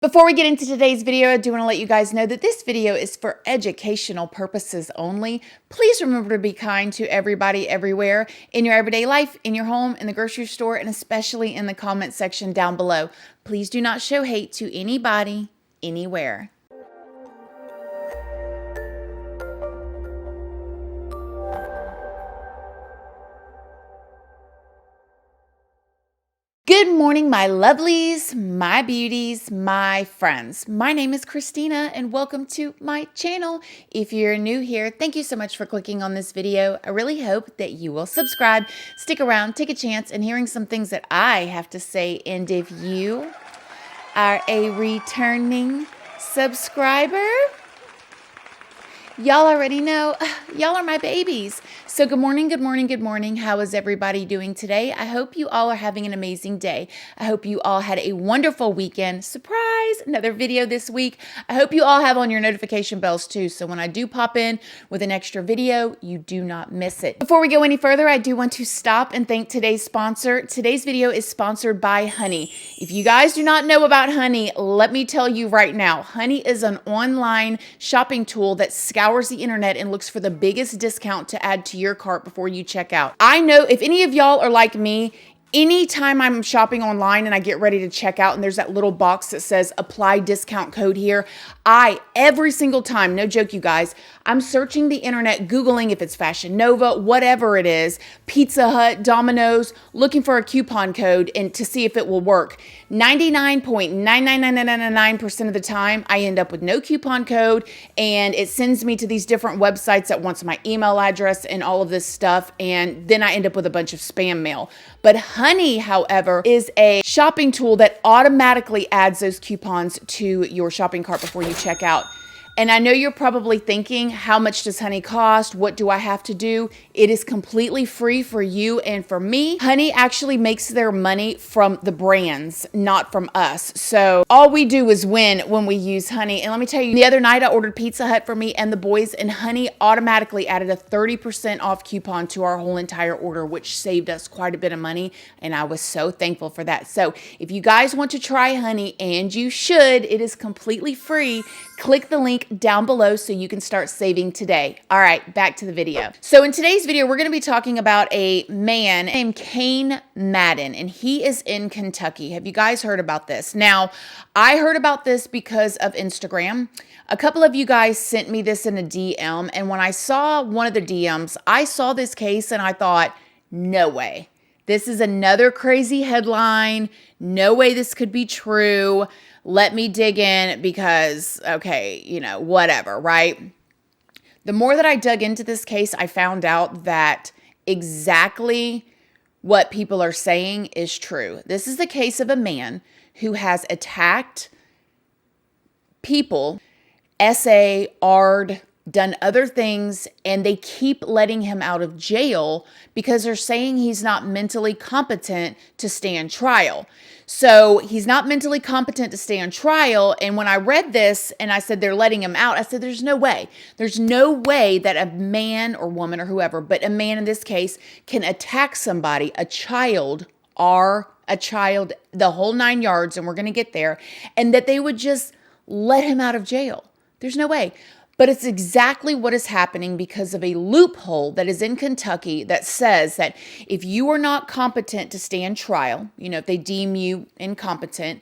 Before we get into today's video, I do want to let you guys know that this video is for educational purposes only. Please remember to be kind to everybody everywhere in your everyday life, in your home, in the grocery store, and especially in the comment section down below. Please do not show hate to anybody, anywhere. Good morning, my lovelies, my beauties, my friends. My name is Christina and welcome to my channel. If you're new here, thank you so much for clicking on this video. I really hope that you will subscribe, stick around, take a chance in hearing some things that I have to say. And if you are a returning subscriber, y'all already know, y'all are my babies. So good morning, good morning, good morning. How is everybody doing today? I hope you all are having an amazing day. I hope you all had a wonderful weekend. Surprise, another video this week. I hope you all have on your notification bells too, so when I do pop in with an extra video, you do not miss it. Before we go any further, I do want to stop and thank today's sponsor. Today's video is sponsored by Honey. If you guys do not know about Honey, let me tell you right now, Honey is an online shopping tool that scours the internet and looks for the biggest discount to add to your cart before you check out. I know if any of y'all are like me, anytime I'm shopping online and I get ready to check out and there's that little box that says apply discount code here, every single time, no joke you guys, I'm searching the internet, Googling if it's Fashion Nova, whatever it is, Pizza Hut, Domino's, looking for a coupon code and to see if it will work. 99.99999% of the time, I end up with no coupon code and it sends me to these different websites that wants my email address and all of this stuff, and then I end up with a bunch of spam mail. But Honey, however, is a shopping tool that automatically adds those coupons to your shopping cart before you check out. And I know you're probably thinking, how much does Honey cost? What do I have to do? It is completely free for you and for me. Honey actually makes their money from the brands, not from us. So all we do is win when we use Honey. And let me tell you, the other night I ordered Pizza Hut for me and the boys, and Honey automatically added a 30% off coupon to our whole entire order, which saved us quite a bit of money. And I was so thankful for that. So if you guys want to try Honey, and you should, it is completely free. Click the link down below so you can start saving today. All right, back to the video. So in today's video, we're going to be talking about a man named Kane Madden, and he is in Kentucky. Have you guys heard about this? Now, I heard about this because of Instagram. A couple of you guys sent me this in a DM, and when I saw one of the DMs, I saw this case and I thought, no way. This is another crazy headline. No way this could be true. Let me dig in because, okay, you know, whatever, right? The more that I dug into this case, I found out that exactly what people are saying is true. This is the case of a man who has attacked people, SA'd, done other things, and they keep letting him out of jail because they're saying he's not mentally competent to stand trial. So he's not mentally competent to stand trial. And when I read this and I said they're letting him out, I said there's no way. There's no way that a man or woman or whoever, but a man in this case, can attack somebody, a child, the whole 9 yards, and we're going to get there, and that they would just let him out of jail. There's no way. But it's exactly what is happening because of a loophole that is in Kentucky that says that if you are not competent to stand trial, you know, if they deem you incompetent,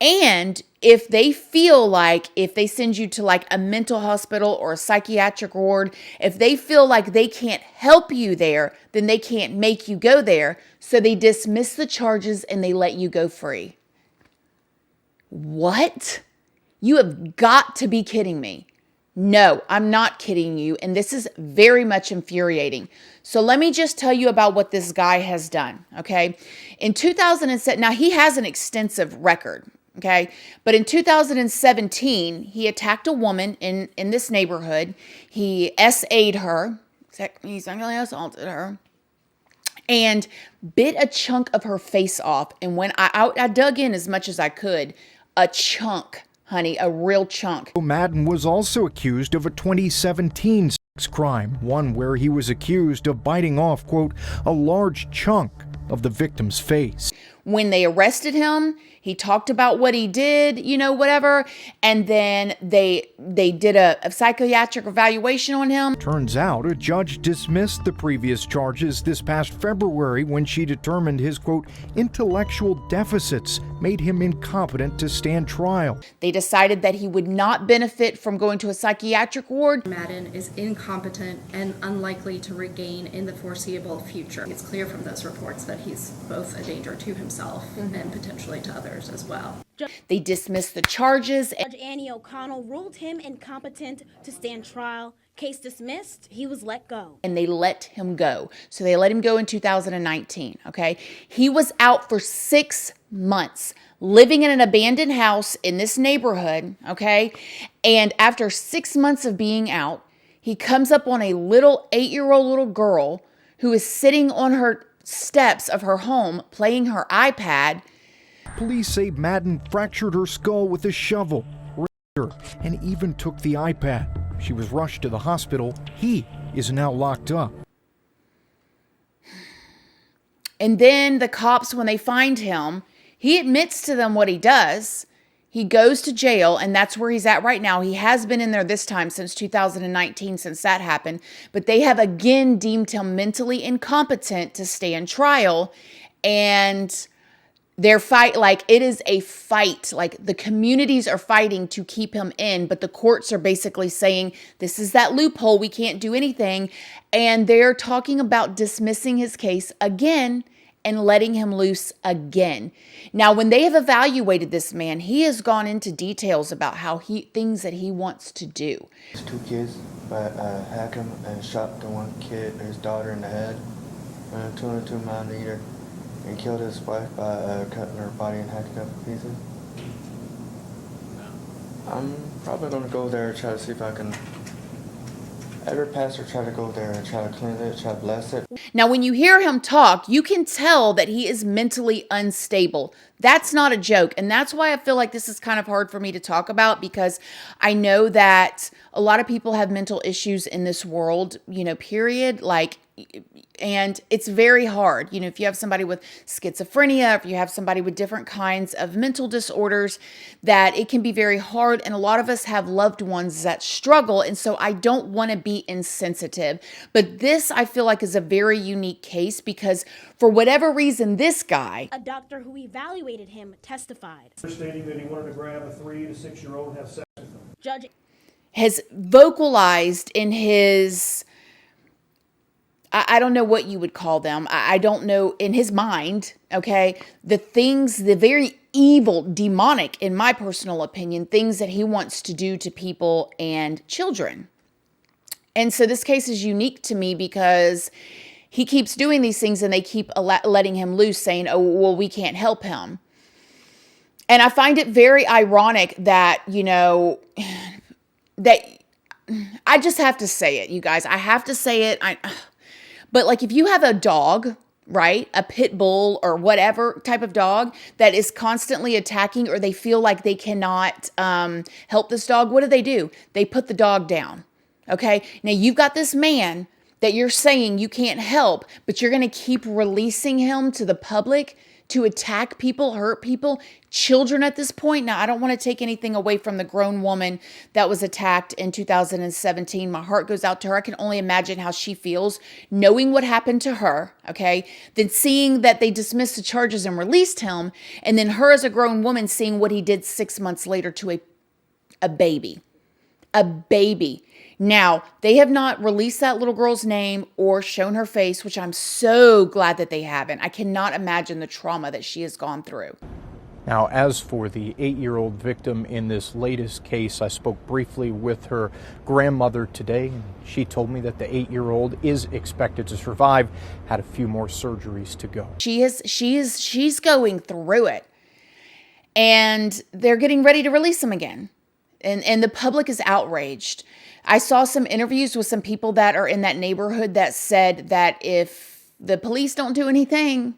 and if they feel like if they send you to like a mental hospital or a psychiatric ward, if they feel like they can't help you there, then they can't make you go there. So they dismiss the charges and they let you go free. What? You have got to be kidding me. No, I'm not kidding you, and this is very much infuriating. So let me just tell you about what this guy has done, okay? In 2007, now he has an extensive record, okay? But in 2017, he attacked a woman in this neighborhood. He SA'd her, he sexually assaulted her, and bit a chunk of her face off. And when I dug in as much as I could, a chunk, honey, a real chunk. Madden was also accused of a 2017 sex crime, one where he was accused of biting off, quote, a large chunk of the victim's face. When they arrested him, He talked about what he did, you know, whatever. And then they did a psychiatric evaluation on him. Turns out a judge dismissed the previous charges this past February when she determined his, quote, intellectual deficits made him incompetent to stand trial. They decided that he would not benefit from going to a psychiatric ward. Madden is incompetent and unlikely to regain in the foreseeable future. It's clear from those reports that he's both a danger to himself and potentially to others as well. They dismissed the charges. Judge Annie O'Connell ruled him incompetent to stand trial. Case dismissed, he was let go. And they let him go. So they let him go in 2019, okay? He was out for 6 months, living in an abandoned house in this neighborhood, okay? And after 6 months of being out, he comes up on a little 8-year-old little girl who is sitting on her steps of her home playing her iPad. Police say Madden fractured her skull with a shovel, raped her, and even took the iPad. She was rushed to the hospital. He is now locked up. And then the cops, when they find him, he admits to them what he does. He goes to jail, and that's where he's at right now. He has been in there this time since 2019, since that happened. But they have again deemed him mentally incompetent to stand trial. And their fight, like, it is a fight. Like, the communities are fighting to keep him in, but the courts are basically saying, this is that loophole, we can't do anything. And they're talking about dismissing his case again and letting him loose again. Now, when they have evaluated this man, he has gone into details about how things that he wants to do. His 2 kids, but hacked him and shot the one kid, his daughter, in the head with a 202mm, and killed his wife by cutting her body and hacking up pieces. I'm probably gonna go there and try to see if I can. Every pastor try to go there and try to cleanse it, try to bless it. Now, when you hear him talk, you can tell that he is mentally unstable. That's not a joke. And that's why I feel like this is kind of hard for me to talk about, because I know that a lot of people have mental issues in this world, you know, period. Like, and it's very hard. You know, if you have somebody with schizophrenia, if you have somebody with different kinds of mental disorders, that it can be very hard. And a lot of us have loved ones that struggle. And so I don't want to be insensitive. But this, I feel like, is a very unique case because for whatever reason, this guy, A doctor who evaluated him testified. Stating that he wanted to grab a 3 to 6 year old and have sex with them. Judge has vocalized in his, I don't know what you would call them. I don't know, in his mind, okay, the things, the very evil, demonic, in my personal opinion, things that he wants to do to people and children. And so this case is unique to me because he keeps doing these things and they keep letting him loose, saying, oh, well, we can't help him. And I find it very ironic that, you know, that I just have to say it, you guys. I have to say it. But like, if you have a dog, right, a pit bull or whatever type of dog that is constantly attacking, or they feel like they cannot help this dog, what do? They put the dog down. Okay. Now you've got this man that you're saying you can't help, but you're going to keep releasing him to the public to attack people, hurt people, children at this point. Now, I don't want to take anything away from the grown woman that was attacked in 2017. My heart goes out to her. I can only imagine how she feels knowing what happened to her, okay? Then seeing that they dismissed the charges and released him, and then her as a grown woman seeing what he did 6 months later to a baby. A baby. Now, they have not released that little girl's name or shown her face, which I'm so glad that they haven't. I cannot imagine the trauma that she has gone through. Now, as for the 8-year-old victim in this latest case, I spoke briefly with her grandmother today. She told me that the 8-year-old is expected to survive, had a few more surgeries to go. She's going through it. And they're getting ready to release him again. And the public is outraged. I saw some interviews with some people that are in that neighborhood that said that if the police don't do anything,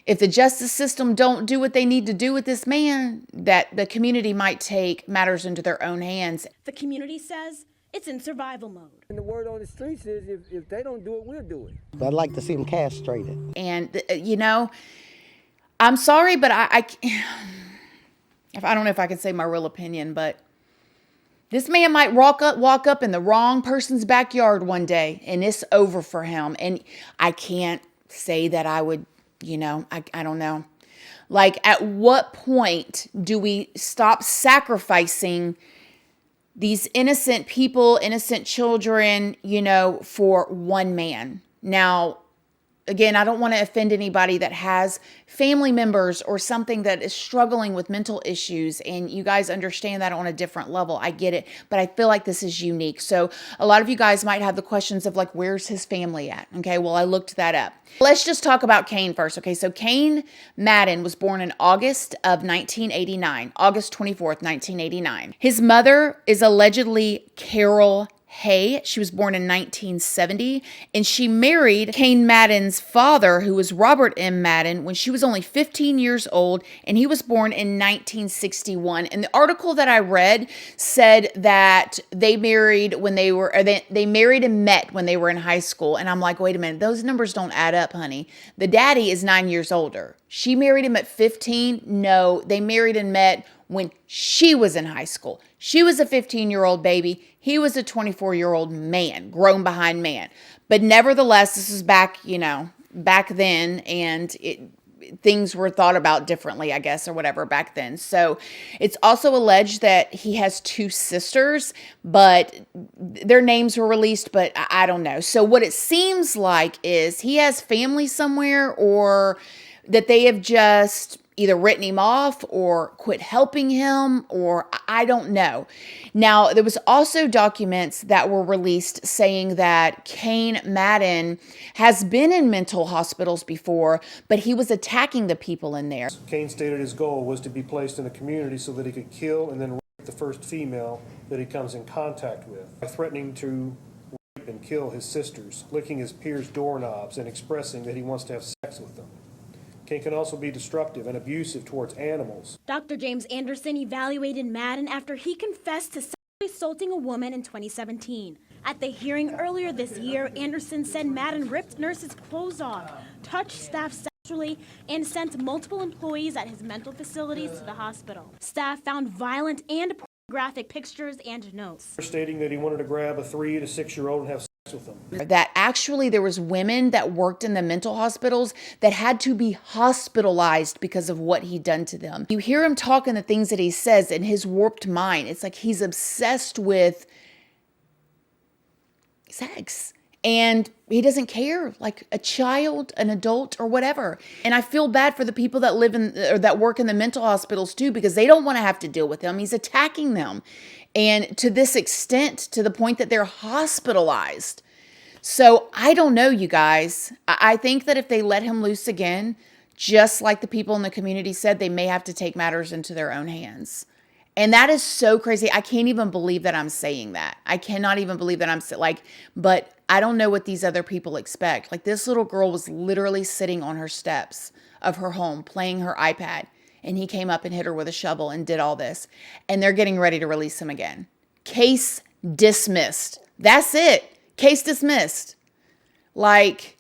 if the justice system don't do what they need to do with this man, that the community might take matters into their own hands. the community says it's in survival mode. And the word on the streets is if they don't do it, we'll do it. I'd like to see him castrated. And, you know, I'm sorry, but I don't know if I can say my real opinion, but this man might walk up in the wrong person's backyard one day and it's over for him. And I can't say that I would, I don't know. Like, at what point do we stop sacrificing these innocent people, innocent children, for one man? Now, again, I don't want to offend anybody that has family members or something that is struggling with mental issues, and you guys understand that on a different level. I get it, but I feel like this is unique. So a lot of you guys might have the questions of like, where's his family at? Okay, well, I looked that up. Let's just talk about Kane first. Okay, so Kane Madden was born in August of 1989, August 24th, 1989. His mother is allegedly Carol Hay. She was born in 1970, and she married Kane Madden's father, who was Robert M. Madden, when she was only 15 years old, and he was born in 1961. And the article that I read said that they married when they were, or they married and met when they were in high school. And I'm like, wait a minute, those numbers don't add up, honey. The daddy is 9 years older. She married him at 15. No, they married and met when she was in high school. She was a 15-year-old baby. He was a 24-year-old man, grown behind man. But nevertheless, this is back then, and things were thought about differently, I guess, or whatever back then. So it's also alleged that he has two sisters, but their names were released, but I don't know. So what it seems like is he has family somewhere, or that they have just either written him off or quit helping him, or I don't know. Now, there was also documents that were released saying that Kane Madden has been in mental hospitals before, but he was attacking the people in there. Kane stated his goal was to be placed in a community so that he could kill and then rape the first female that he comes in contact with, by threatening to rape and kill his sisters, licking his peers' doorknobs, and expressing that he wants to have sex with them. Kane can also be destructive and abusive towards animals. Dr. James Anderson evaluated Madden after he confessed to sexually assaulting a woman in 2017. At the hearing earlier this year, Anderson said Madden ripped nurses' clothes off, touched staff sexually, and sent multiple employees at his mental facilities to the hospital. Staff found violent and pornographic pictures and notes. Stating that he wanted to grab a 3 to 6-year-old and have with them. That actually there was women that worked in the mental hospitals that had to be hospitalized because of what he'd done to them. You hear him talking the things that he says in his warped mind. It's like he's obsessed with sex. And he doesn't care, like a child, an adult, or whatever. And I feel bad for the people that live in or that work in the mental hospitals too, because they don't want to have to deal with him. He's attacking them. And to this extent, to the point that they're hospitalized. So I don't know, you guys. I think that if they let him loose again, just like the people in the community said, they may have to take matters into their own hands. And that is so crazy. I can't even believe that I'm saying that. I cannot even believe that I'm but I don't know what these other people expect. Like, this little girl was literally sitting on her steps of her home playing her iPad. And he came up and hit her with a shovel and did all this. And they're getting ready to release him again. Case dismissed. That's it. Case dismissed. Like,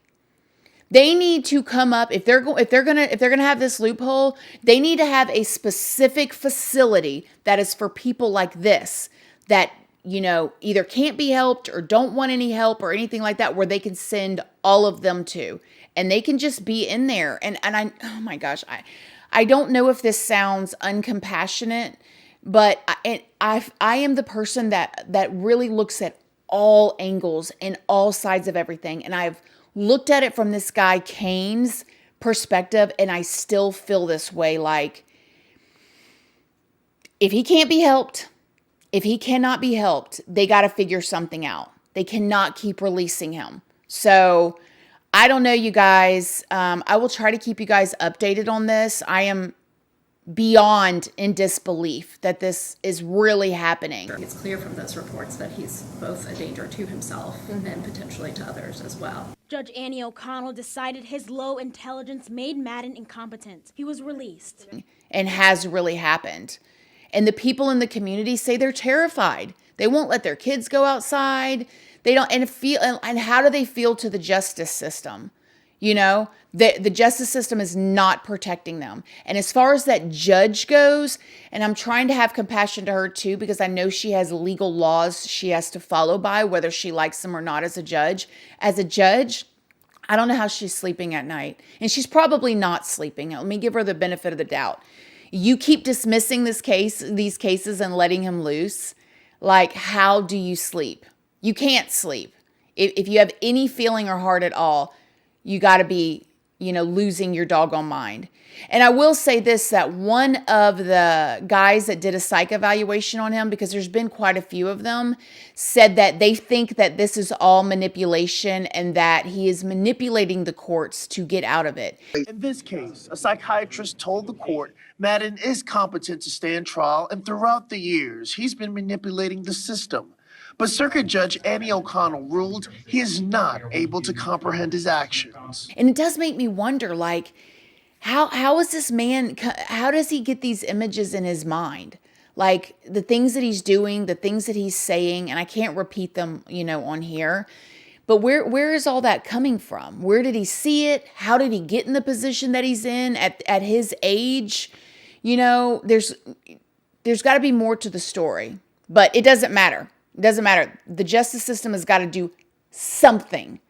they need to come up, if they're gonna have this loophole, they need to have a specific facility that is for people like this, that, either can't be helped or don't want any help or anything like that, where they can send all of them to. And they can just be in there. And oh my gosh, I don't know if this sounds uncompassionate, but I am the person that really looks at all angles and all sides of everything. And I've looked at it from this guy Kane's perspective, and I still feel this way. Like, if he can't be helped, if he cannot be helped, they got to figure something out. They cannot keep releasing him. So I don't know, you guys. I will try to keep you guys updated on this. I am beyond in disbelief that this is really happening. It's clear from those reports that he's both a danger to himself and potentially to others as well. Judge Annie O'Connell decided his low intelligence made Madden incompetent. He was released. And has really happened. And the people in the community say they're terrified. They won't let their kids go outside. They don't, and how do they feel to the justice system? You know, the justice system is not protecting them. And as far as that judge goes, and I'm trying to have compassion to her too, because I know she has legal laws she has to follow by, whether she likes them or not as a judge. As a judge, I don't know how she's sleeping at night. And she's probably not sleeping. Let me give her the benefit of the doubt. You keep dismissing these cases and letting him loose. Like, how do you sleep? You can't sleep. If you have any feeling or heart at all, you got to be, losing your doggone mind. And I will say this, that one of the guys that did a psych evaluation on him, because there's been quite a few of them, said that they think that this is all manipulation and that he is manipulating the courts to get out of it. In this case, a psychiatrist told the court Madden is competent to stand trial, and throughout the years, he's been manipulating the system. But Circuit Judge Annie O'Connell ruled he is not able to comprehend his actions. And it does make me wonder, like, how is this man, how does he get these images in his mind? Like, the things that he's doing, the things that he's saying, and I can't repeat them, on here. But where is all that coming from? Where did he see it? How did he get in the position that he's in at his age? There's got to be more to the story. But it doesn't matter. It doesn't matter. The justice system has got to do something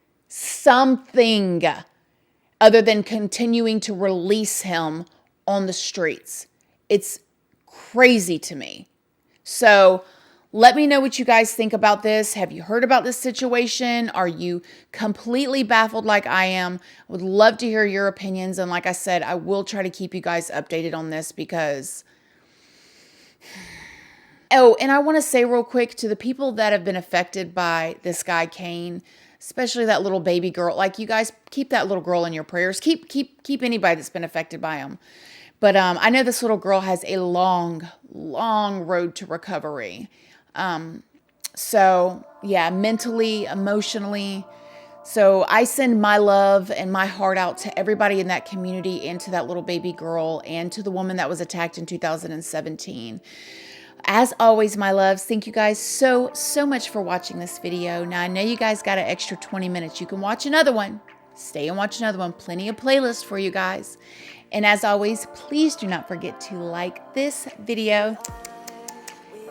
other than continuing to release him on the streets. It's crazy to me. So let me know what you guys think about this. Have you heard about this situation? Are you completely baffled like I am? I would love to hear your opinions. And like I said, I will try to keep you guys updated on this because... Oh, and I want to say real quick to the people that have been affected by this guy, Kane, especially that little baby girl, like, you guys keep that little girl in your prayers. Keep anybody that's been affected by him. But I know this little girl has a long, long road to recovery. So yeah, mentally, emotionally. So I send my love and my heart out to everybody in that community and to that little baby girl and to the woman that was attacked in 2017. As always, my loves, thank you guys so much for watching this video. Now, I know you guys got an extra 20 minutes. You can watch another one. Stay and watch another one. Plenty of playlists for you guys. And as always, please do not forget to like this video.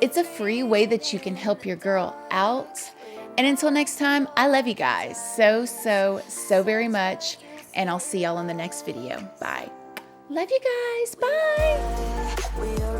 It's a free way that you can help your girl out. And until next time, I love you guys so very much. And I'll see y'all in the next video. Bye. Love you guys. Bye.